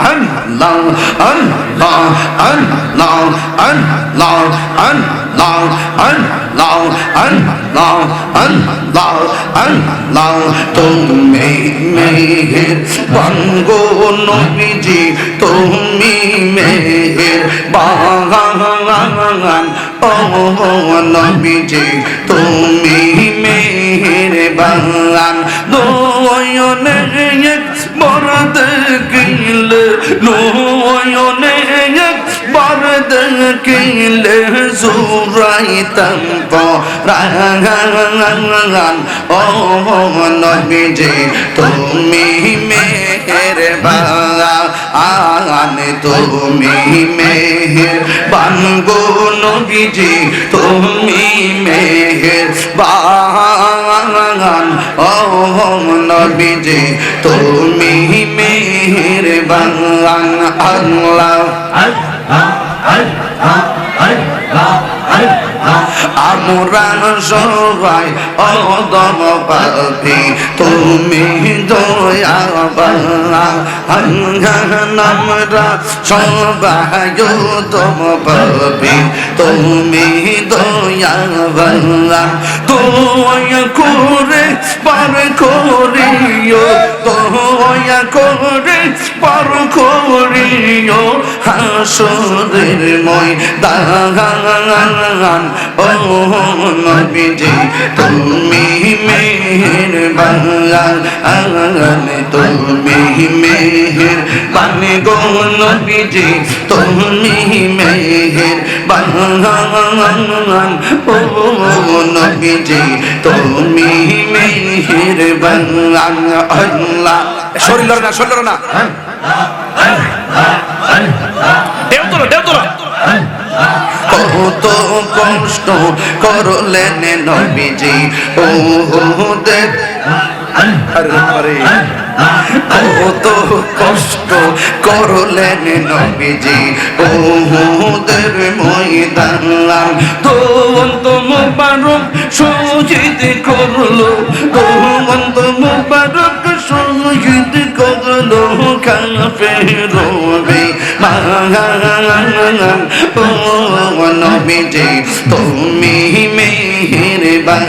আল্লাহ আল্লাহ আল্লাহ আল্লাহ আল্লাহ আল্লাহ আল্লাহ আল্লাহ আল্লাহ তুমি মেহেরবান গো নবীজি তুমি মেহেরবান ও নবীজি তুমি মেহেরবান নয়নে একবার দেখিলে নয়নে একবার দেখিলে জুড়াইতাম পরাণ ও নবীজি তুমি মেহেরবান তুমি মেহেরবান গো নবীজি তুমি মেহেরবান ও নবীজি তুমি মেহেরবান আল্লাহ আমরা সবাই অদম পাপী তুমি দয়াবান আমরা সবাই অদম পাপী তুমি দয়াবান দয়া করে পার করিও দয়া করে পার করিও হাসরের ময়দান ও নবীজি তুমি মেহেরবান তুমি মেহেরবান গো নবীজি তুমি মেহেরবান ও নবীজি তুমি মেহেরবান আল্লাহ শরীর লড়ে না দেও তোরা কত কষ্ট করলেন নবীজি ওহুদের কত কষ্ট করলেন নবীজি ওহুদের ময়দান দোন্ত মুবারক শহীদ করলো দোন্ত মুবারক শহীদ করলো কাফের ও নবীজি তুমি মেহেরবান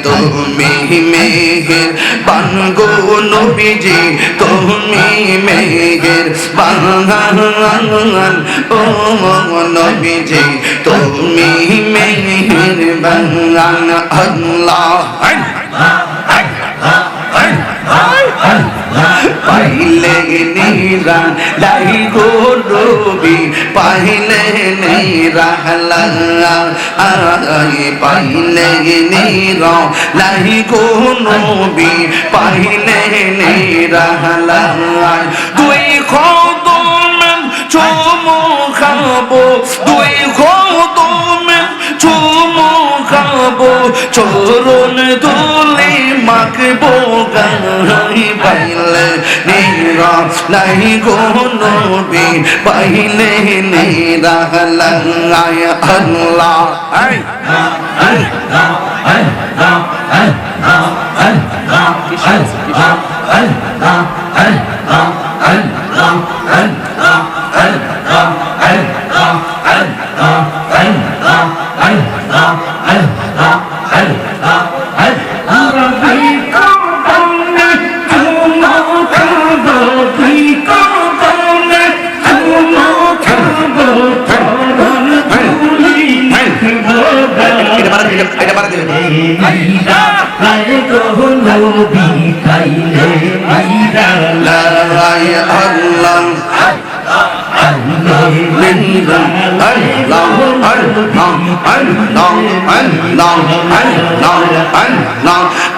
তুমি মেহেরবান গো নবীজি তুমি মেহেরবান ও নবীজি তুমি মেহেরবান আল্লাহ পাইলে নিরা লাই গো নবী পাইলে নিরা পাইলে নিরা লাই গো নবী পাইলে নিরা দুই কদমে চুমু খাবো দুই কদমে চুমু খাবো চরণ ধুলি মাখবো গাই পাইলে নিরা লাই গো নবী পাইলে নিরা লাই আল্লাহ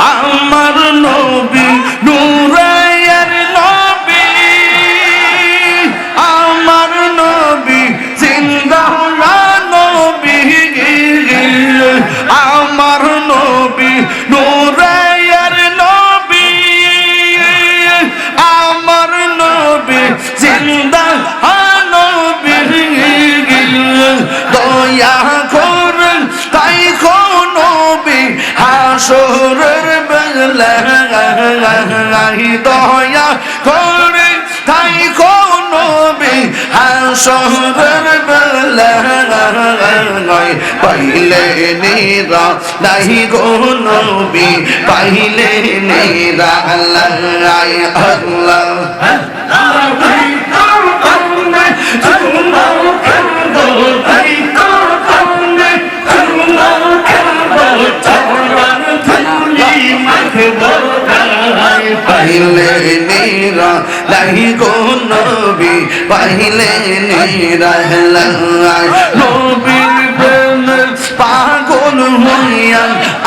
আমার নবী নূরের নবী আমার নবী জিন্দা নবী আমার নবী নূরের নবী আমার নবী জিন্দা নবী দয়া করেন তাই নবী হাসরের বেলায় দয়া করে শহরের বেলায় পাইলে নিরা নাহি গো নবী পাইলে নিরা আল্লাহ আল্লাহ পাইলে নিরা নাহি গো নবী পাইলে নিরা নবীর প্রেমে পাগল হইয়া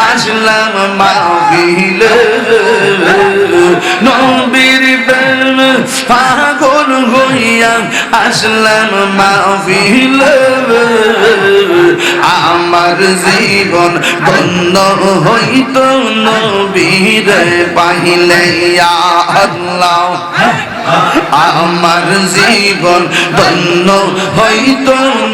আসলাম মাহফিলে নবীর প্রেমে পাগল হইয়া আসলাম মাহফিলে আমার জীবন ধন্য হইত নবীর পাইলে ইয়া আল্লাহ আমার জীবন ধন্য হইত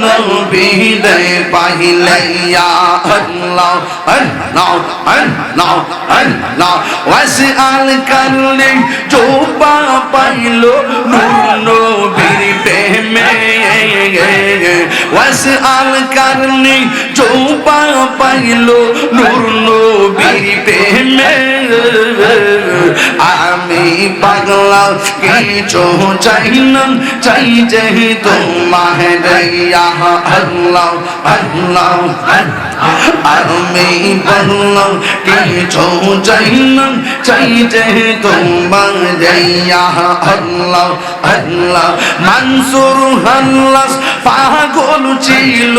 নবীর পাইলে ইয়া আল্লাহ আল্লাহ আল্লাহ আল্লাহ ওয়াসআল করলে জোবা পাইলো নূর নবীর প্রেমে ওয়াসআল করলে জোবা পাইলো নূর নবীর প্রেমে আমি পাগলা কিছু চাই না চাই যে তোমার ইয়া আল্লাহ আল্লাহ আমি বললাম কিছু চাই না চাই যে তোমার ইয়া আল্লাহ আল্লাহ মনসুর হাল্লাস পাগল ছিল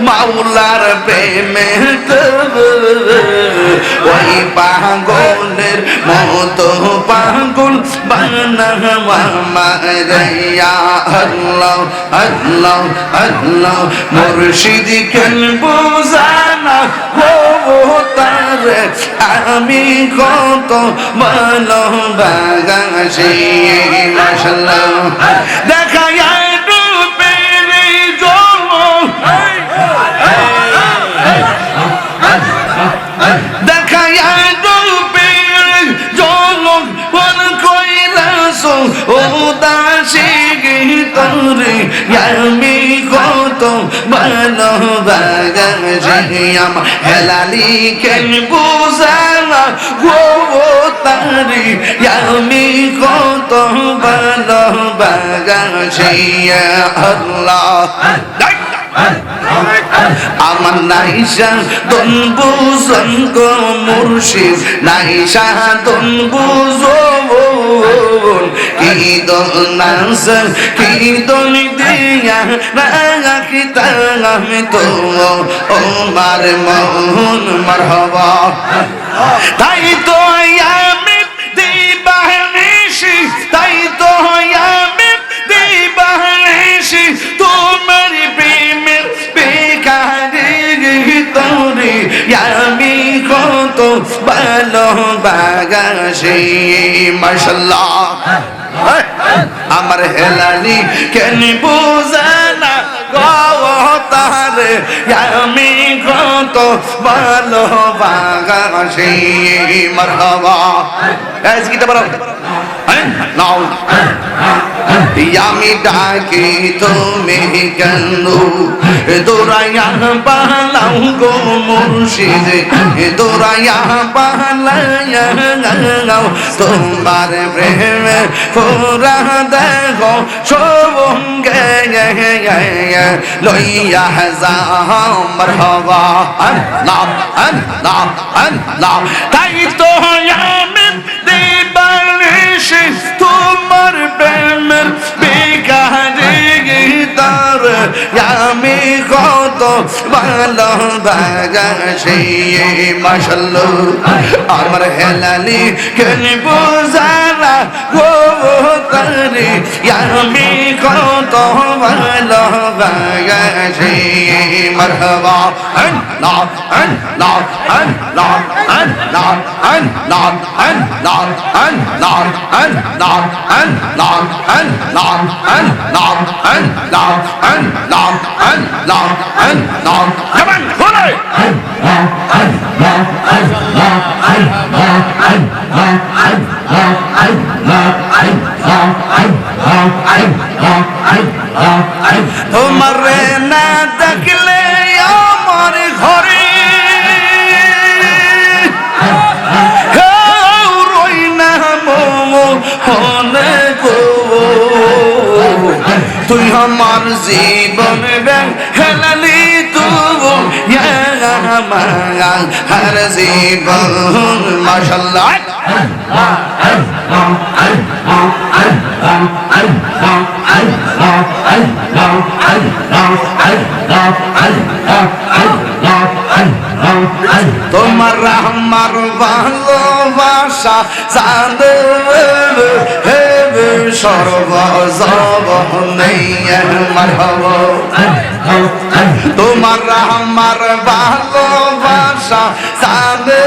মাওলার প্রেমে ওই পাগলের মতো পাগল বানাওয়া মারিয়া আল্লাহ আল্লাহ আল্লাহ মুর্শিদ কেন বুঝানা ও তার আমি কত ভালোবাসি মাশাআল্লাহ দেখায়া রূপের জন্য দেখায়া রূপের জন্য কোন কইলাস ও দাসী তোরে আমি কত ভালোবাসি আমার হেলালি কেন বুঝানা ও তারি আমি কত ভালোবাসি আল্লাহ আমার নাইশা দন বুঝন গো মুর্শিদ নাইশা দন বুঝন কি দন নাস কি দন দিয়া রাখিতাম আমি তো ওমার মন মারহাবা তাই তো আমি দিবানিশি তাই তো আমি দিবানিশি তোমার প্রেমের বেকারে তোরে আমি কত ভালোবাসি মাশাআল্লাহ আমার হেলালি কেন বুঝানা তারে আমি কত ভালোবাসি মারহাবা কি তো বলো নাও আমি ডাকি তুমি কেন দৌড়াইয়া পালাও গো মুর্শিদ দৌড়াইয়া পালাইয়া তোমার প্রেমে পুরা দেখো সঙ্গে লইয়া যাও মারহাবা আল্লাহ আল্লাহ আল্লাহ তাই তো আমি দিবানিশি তোমার প্রেমের বেকারে তার আমি কত ভালোবাসি মাশাআল্লাহ আমার হেলালি কেন বুঝানা গো তারে আমি কত ভালোবাসি মারহাবা আল্লাহ আল্লাহ আল্লাহ আল্লাহ আল্লাহ আল্লাহ আল্লাহ আল্লাহ আল্লাহ আল্লাহ আল্লাহ আল্লাহ আল্লাহ আল্লাহ আল্লাহ জবান খুলে তোমারে না দেখলে আমার ঘরে রই না মনে গো তুই আমার জীবন ব্যাং হেলালি তবু হর জীবন মাশাআল্লাহ তোমার আমার ভালোবাসা জানে সর্বজবনে মারহাবা তোমার আমার ভালোবাসা জানে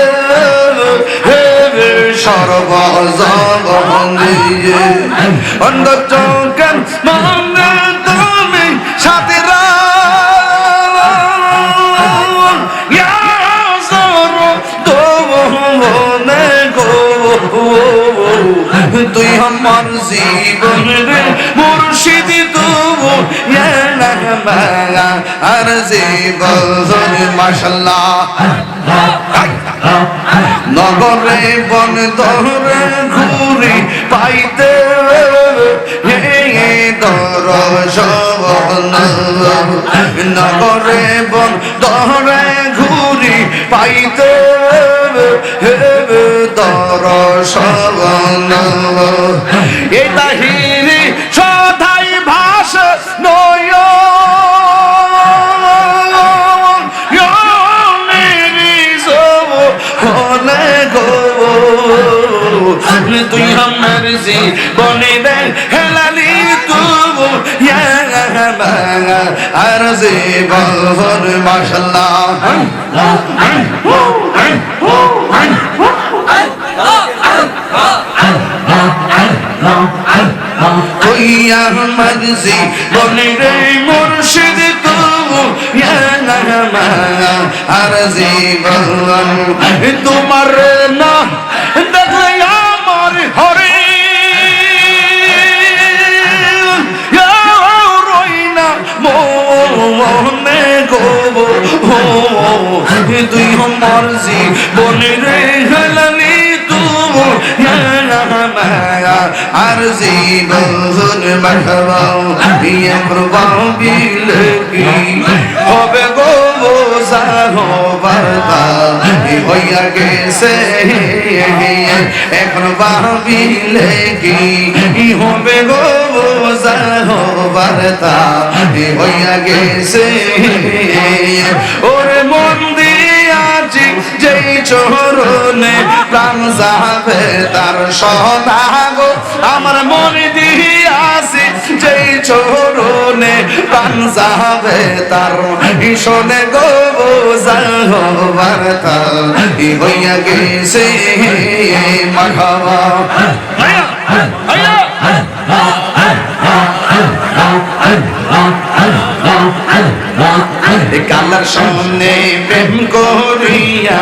সর্বজবনে অন্ধ চোখের মনে তুমি সাথে তুই আমার জীবন রে মুর্শিদ তবু আর জীবন মাশাআল্লাহ নগরে বন দরে ঘুরি পাইতে দর্শন নগরে বন দরে ঘুরি পাইতে দর্শন এই তাহিরি সদাই ভাস নয় তুই আমার জীবনে হেলালি তবু আর জীবন মাশাআল্লাহ তুই আমার জীবনে মুর্শিদ তবু আর জীবন তোমার না দেখলে আমার হরে রই না মনে গো তুই আমার জীবনে হেলালি তবু আর জীবন মারহাবা বিয়ে প্রবাহ বিলে কি হবে গো সাহবারদা হইয়া গেছে এখন ভাবিলে কি হবে গো সাহবারদা হইয়া গেছে ওরে মন দিয়াছি যেই চরণে প্রাণ যাবে তার সদা গো আমার মন দিয়াছি যেই চরণে প্রাণ যাবে তার শোনে গো যাহবারতা হইয়া গেছে মারহাবা কালার সামনে প্রেম করিয়া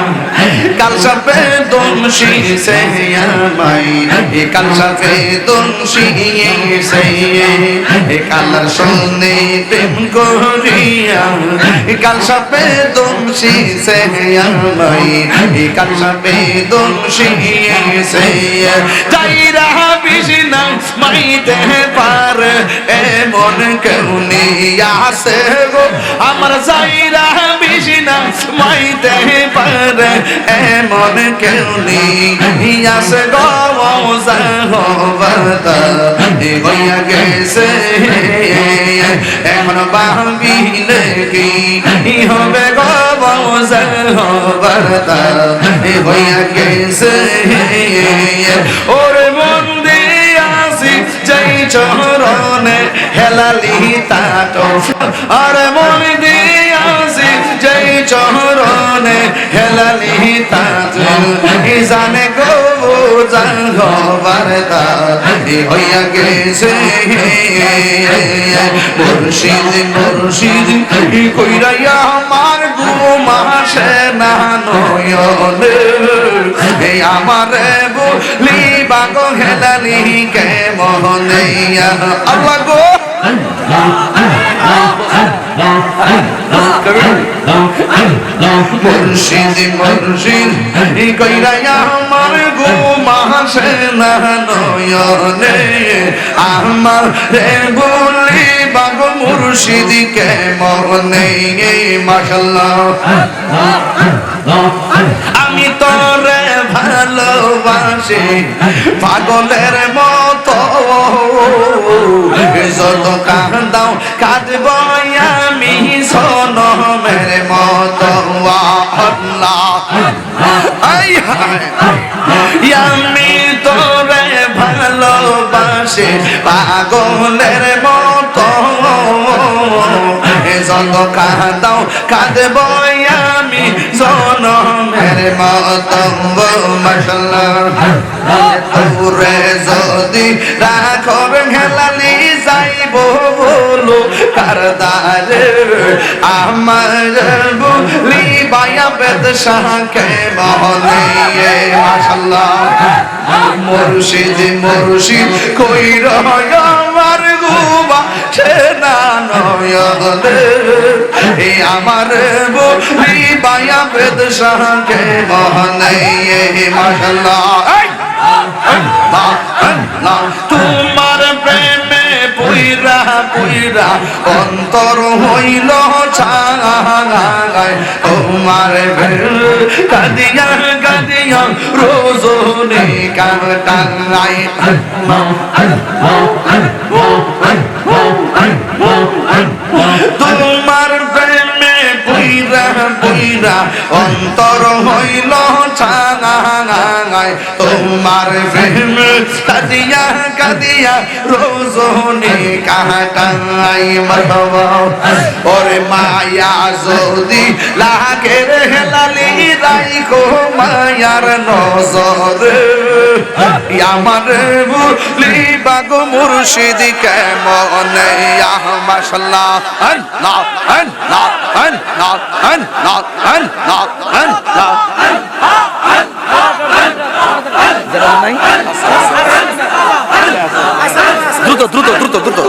কাল সাপে দোষী সে আমায় কাল সাপে দোষী সে কালার সামনে প্রেম করিয়া কাল সাপে দোষী সে আমায় কাল সাপে দোষী সে যাইরা বিষ্ণা মাইতে পার এমন কেউ নেই আসে গো আমার যাইরা বিষ্ণা মাইতে পারে এমন কেউ নেই আসে গো যাহবারদা হইয়া গেছে এখন ভাবিলে কি হবে গো যাহবারদা হইয়া গেছে ওরে মন দিয়াছি যেই চরণে হেলালি তাটো আরে মন দিয়াছি যেই চরণে হেলালি তাটো জানে গো যাহবারদা হইয়া গেছে মুর্শিদ মুর্শিদ কইরাইয়া আমার ঘুমাসে না নয়নে আমারে বলি বাগো হেলালি কে মনে আল্লাহ গো মুর্শিদ মুর্শিদ কইরা আমার গো মাসে না নয়নে আমার রে বলি বাগ মুর্শিদ কে মনে মাশাআল্লাহ আমি তোরে ভালোবাসি পাগলের মতো যত কাঁদাও কাঁদব আমি সনমের মতো আল্লাহ আমি তোরে ভালোবাসি পাগলের মতো যত কাঁদাও কাঁদব আমি সনমের মতো মাশাআল্লাহ তোরে যদি রাখব হেলালি যাইব বলো কারদারে আমার বলি বায়া বেদশাকে মহলে মাশাআল্লাহ মুর্শিদ মুর্শিদ কইর আমার গুবা সেনা নয়নে আমার বলি বায়া বেদশাকে মহলে মাশাআল্লাহ তোমার প্রেমে পুইরা পুইরা অন্তর হইল ছায় তোমার কাদিয়া কাদিয়া রোজনে কাটাই তোমার প্রেমে পুইরা পুইরা অন্তর হইল ছায় তোমার প্রেম কাদিয়া কাদিয়া রোজনে কাটাই মারহাবা ওরে মায়া যদি লাগে রে হেলালি রাইখো মায়ার নজর আমার বলি বাগ মুর্শিদ কে মনে মাশাআল্লাহ আল্লাহ আল্লাহ আল্লাহ আল্লাহ আল্লাহ আল্লাহ দ্রুত দ্রুত দ্রুত দ্রুত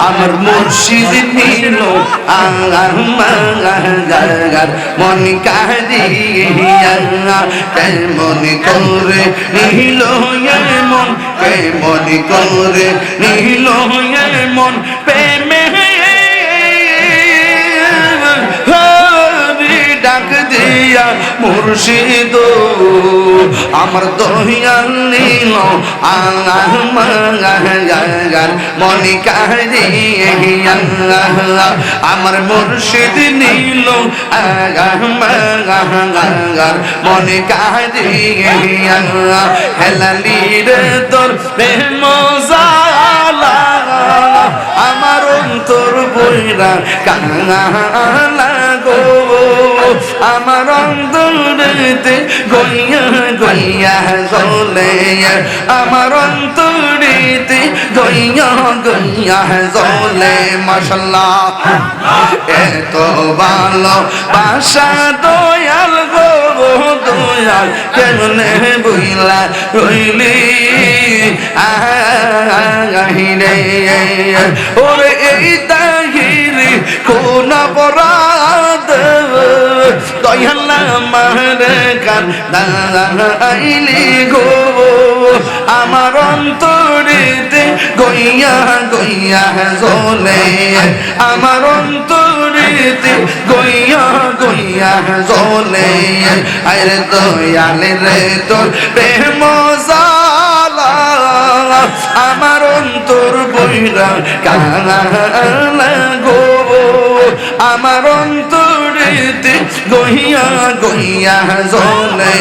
আমার মুর্শিদ নিল আমার মন কাহিয়া কেমন করে নিল মন কেমন করে নিল মন প্রেমে ডাক দিয়া মুর্শিদ আমার দহিয়াল নীল মনি কাহিয়া আমার মুর্শিদ নীল মনি কাহিয়া হেলালি রে তোর প্রেম জালা আমার অন্তর বইরা কাঙালা গো আমার অন্তরেতে গইয়া গইয়া জ্বলে আমার অন্তরেতে গইয়া গইয়া জ্বলে মাশাআল্লাহ এত ভালো বাসা দয়াল গো দয়াল কেমনে বইলা রইলি আহিরে ওরে এই তাহিরি কোন অপরাধ দয়াল আমার কান দাইলি গো আমার অন্তরেতে গইয়া গইয়া জ্বলে আমার অন্তরেতে গইয়া গইয়া জ্বলে আরে দয়াল রে তোর প্রেম জালা আমার অন্তর বইরা কানা গো আমার অন্তরেতে গইয়া গইয়া জ্বলে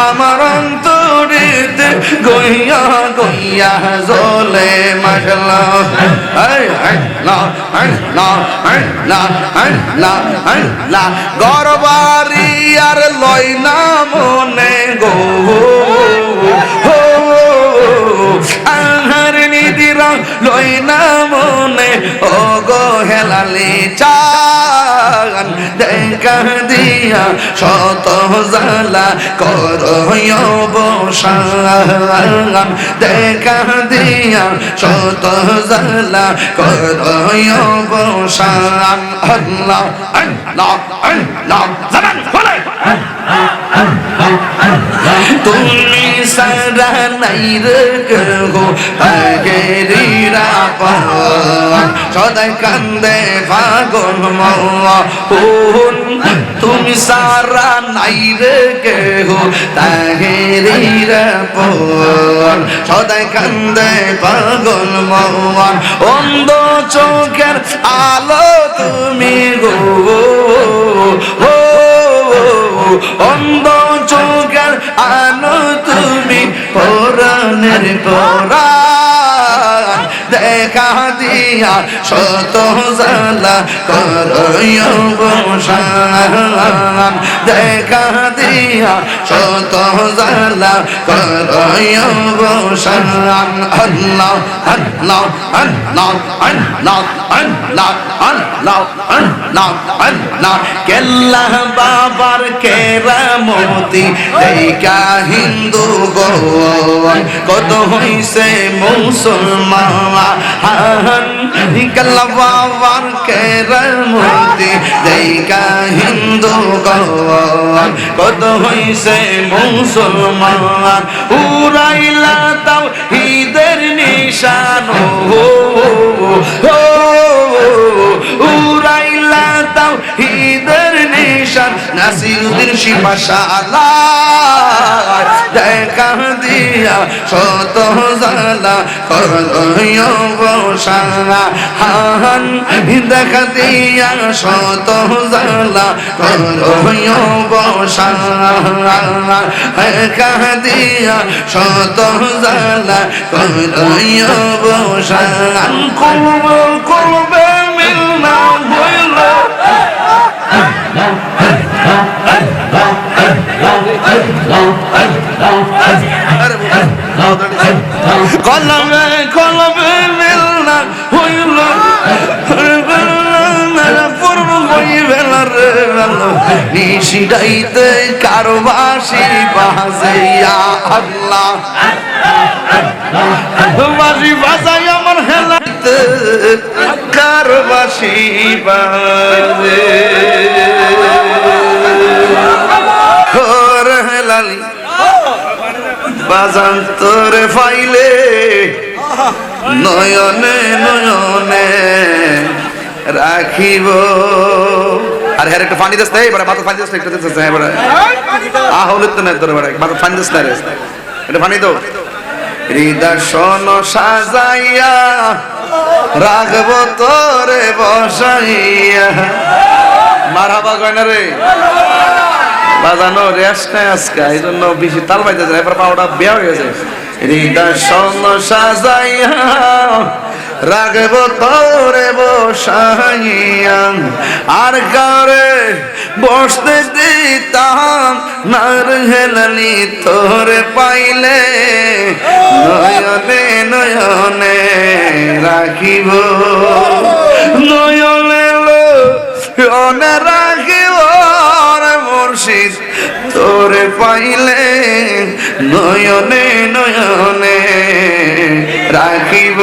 আমার অন্তরেতে গইয়া গইয়া জলে মশলা গরবারি আর লয় না মনে গো আহার নিদিরা লয় না মনে ও গো হেলালি চান দেখা দিয়া শত জালা করয় বসান দেখা দিয়া শত জালা করয় বসান আল্লাহ আল্লাহ আল্লাহ জামান বলে তুমি সারা নাই রে গো আগেরিরা পান সদাই কান্দে পাগল মন তুমি সারা নাই রে গো আগেরিরা পান সদাই কান্দে পাগল মন অন্ধ চোখের আলো তুমি গো অন্ধ চোখের আলো তুমি পরাণের পরাণ দেখা দিয়া শত জালা করয় বসান দেখা দিয়া শত জালা করয় বসান আল্লাহ আল্লাহ আল্লাহ আল্লাহ আল্লাহ আল্লাহ আল্লাহ আল্লাহ কেল্লা বাবার কেরামতি দেখা হিন্দু গো কত হইছে মুসলমান কেল্লা বাবার কেরামতি দেখা হিন্দু গো কত হইছে মুসলমান উড়াইলা তাও ঈদের নিশান উড়াইলা তাও ঈদের নিশান নাসিরুদ্দিন শিপাশালা দেখা দিয়া শত জালা করয় বসান দেখা দিয়া শত জালা করয় বসান দেখা দিয়া শত জালা করয় বসান করবে মিলনা হইল কলবে কলবে মিলনা হইল পূর্ব হইবে রে নিশিডাইতে কারবাসি বাজাইয়া আল্লাহ বাজি বাজাই আমার হেলাইতে কারবাসি বাজে ওরে হেলালি বাজান তোরে ফাইলে নয়নে নয়নে রাখিব আর হ্যাঁ একটু পানি দিস এবারে মাথা পানি দিস একটু দিস এবারে আহলে তো না তোর এবারে মাথা পানি দিস না রে একটু পানি দাও হৃদয় শোনো সাজাইয়া রাখব তোরে বসাইয়া মারহাবা কয়না রে বাজানো রেস নাই আজকে এই জন্য বেশি তাল পাইতে যায় এবার পাওয়াটা বেয়া হয়ে গেছে হৃদয় শোনো সাজাইয়া রাখব তোরে বসাইয়া আর কারে বসতে দিতাম নার হেলালি তোরে পাইলে নয়নে নয়নে রাখিব নয়নে নয়নে রাখিব মুর্শিদ তোরে পাইলে নয়নে নয়নে রাখিব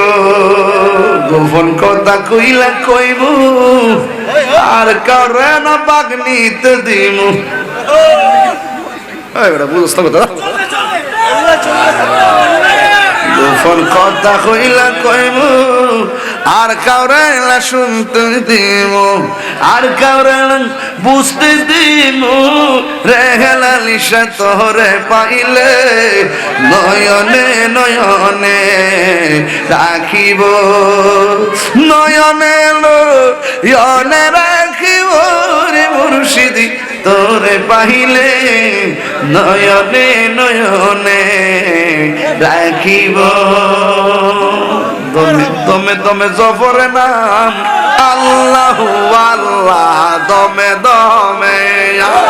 গোপন কথা কইলা কইব আর কারে না বাগনিতে দিমু এবারে বুঝছ কথা গোপন কথা কইলা কইব আর কাউরে না শুনতে দিমু আর কাউরে বুঝতে দিমু রে হেলালিশা তোরে পাইলে নয়নে নয়নে রাখিব নয়নে নয়নে রাখিব রে মুর্শিদি তোরে পাইলে নয়নে নয়নে রাখিব দমে দমে দমে জফর নাম আল্লাহু আল্লাহ